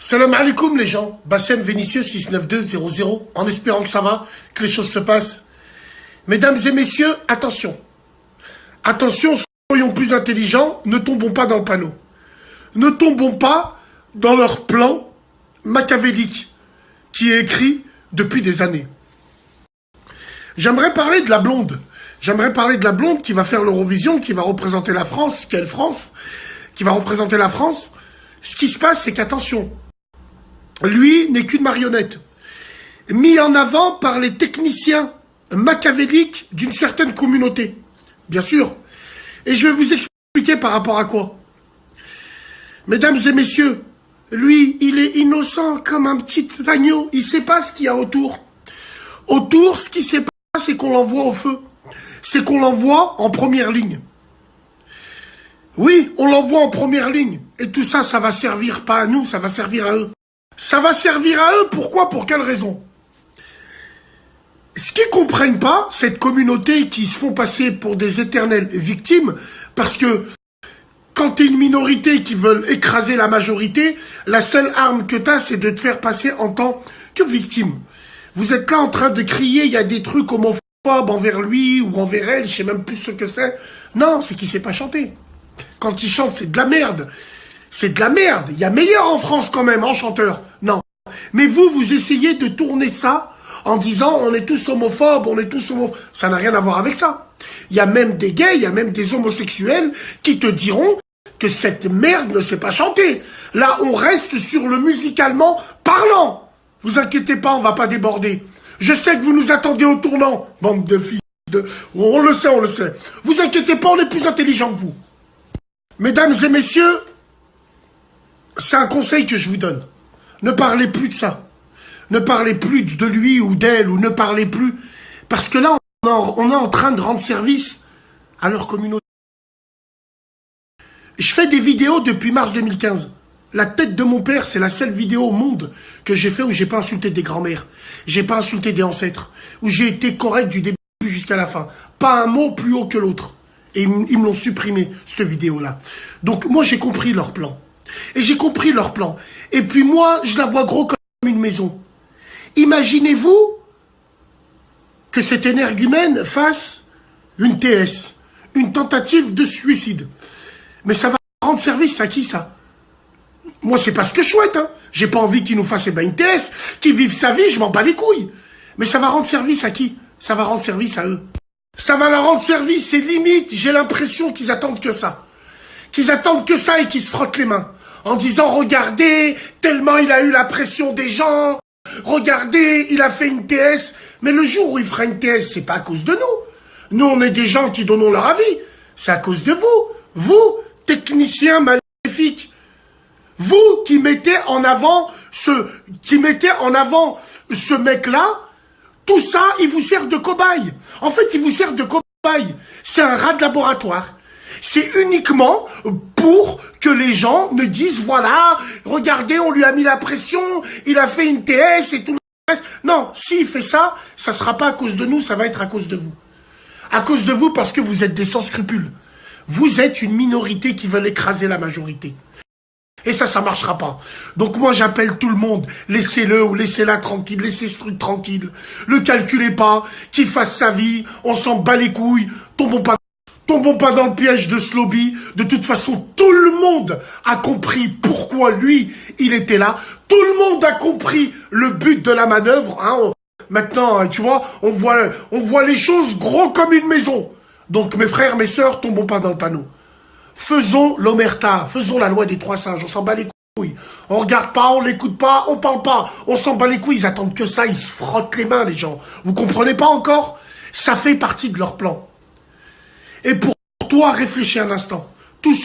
Salam alaikum les gens, Bassem Vénitieux 69200, en espérant que ça va, que les choses se passent. Mesdames et messieurs, attention. Attention, soyons plus intelligents, ne tombons pas dans le panneau. Ne tombons pas dans leur plan machiavélique qui est écrit depuis des années. J'aimerais parler de la blonde. J'aimerais parler de la blonde qui va faire l'Eurovision, qui va représenter la France, quelle France, qui va représenter la France. Ce qui se passe, c'est qu'attention, lui n'est qu'une marionnette, mis en avant par les techniciens machiavéliques d'une certaine communauté, bien sûr. Et je vais vous expliquer par rapport à quoi. Mesdames et messieurs, lui, il est innocent comme un petit agneau. Il ne sait pas ce qu'il y a autour. Autour, ce qui se passe, c'est qu'on l'envoie au feu. C'est qu'on l'envoie en première ligne. Oui, on l'envoie en première ligne. Et tout ça, ça va servir pas à nous, ça va servir à eux. Ça va servir à eux, pourquoi? Pour quelle raison? Ce qu'ils comprennent pas, cette communauté qui se font passer pour des éternelles victimes, parce que quand t'es une minorité qui veulent écraser la majorité, la seule arme que t'as, c'est de te faire passer en tant que victime. Vous êtes là en train de crier, il y a des trucs homophobes envers lui ou envers elle, je sais même plus ce que c'est. Non, c'est qu'il sait pas chanter. Quand il chante, c'est de la merde. C'est de la merde. Il y a meilleur en France quand même, en chanteur. Non. Mais vous essayez de tourner ça en disant on est tous homophobes, on est tous homophobes. Ça n'a rien à voir avec ça. Il y a même des gays, il y a même des homosexuels qui te diront que cette merde ne sait pas chanter. Là, on reste sur le musicalement parlant. Vous inquiétez pas, on va pas déborder. Je sais que vous nous attendez au tournant, bande de fils de... On le sait, on le sait. Vous inquiétez pas, on est plus intelligents que vous. Mesdames et messieurs, c'est un conseil que je vous donne. Ne parlez plus de ça. Ne parlez plus de lui ou d'elle, ou ne parlez plus. Parce que là, on est en train de rendre service à leur communauté. Je fais des vidéos depuis mars 2015. La tête de mon père, c'est la seule vidéo au monde que j'ai fait où j'ai pas insulté des grands-mères. J'ai pas insulté des ancêtres. Où j'ai été correct du début jusqu'à la fin. Pas un mot plus haut que l'autre. Et ils me l'ont supprimé, cette vidéo-là. Donc moi, j'ai compris leur plan. Et j'ai compris leur plan. Et puis moi, je la vois gros comme une maison. Imaginez-vous que cet énergumène fasse une TS, une tentative de suicide. Mais ça va rendre service à qui, ça? Moi, c'est pas ce que je souhaite. Hein. J'ai pas envie qu'il nous fasse une TS, qu'il vive sa vie, je m'en bats les couilles. Mais ça va rendre service à qui? Ça va rendre service à eux. Ça va leur rendre service, c'est limite, j'ai l'impression qu'ils attendent que ça. Qu'ils attendent que ça et qu'ils se frottent les mains. En disant, regardez, tellement il a eu la pression des gens, regardez, il a fait une TS. Mais le jour où il fera une TS, c'est pas à cause de nous. Nous, on est des gens qui donnons leur avis. C'est à cause de vous. Vous, techniciens maléfiques. Vous qui mettez en avant ce mec-là, tout ça, il vous sert de cobaye. En fait, il vous sert de cobaye. C'est un rat de laboratoire. C'est uniquement pour que les gens ne disent, voilà, regardez, on lui a mis la pression, il a fait une TS et tout le reste. Non, s'il fait ça, ça sera pas à cause de nous, ça va être à cause de vous. À cause de vous parce que vous êtes des sans scrupules. Vous êtes une minorité qui veut écraser la majorité. Et ça marchera pas. Donc moi, j'appelle tout le monde. Laissez-le ou laissez-la tranquille. Laissez ce truc tranquille. Le calculez pas. Qu'il fasse sa vie. On s'en bat les couilles. Tombons pas dans le piège de ce lobby. De toute façon, tout le monde a compris pourquoi lui, il était là. Tout le monde a compris le but de la manœuvre. Hein. Maintenant, tu vois, on voit les choses gros comme une maison. Donc mes frères, mes sœurs, tombons pas dans le panneau. Faisons l'omerta, faisons la loi des trois singes, on s'en bat les couilles. On regarde pas, on l'écoute pas, on parle pas, on s'en bat les couilles, ils attendent que ça, ils se frottent les mains les gens. Vous comprenez pas encore? Ça fait partie de leur plan. Et pour toi, réfléchis un instant. Tous ceux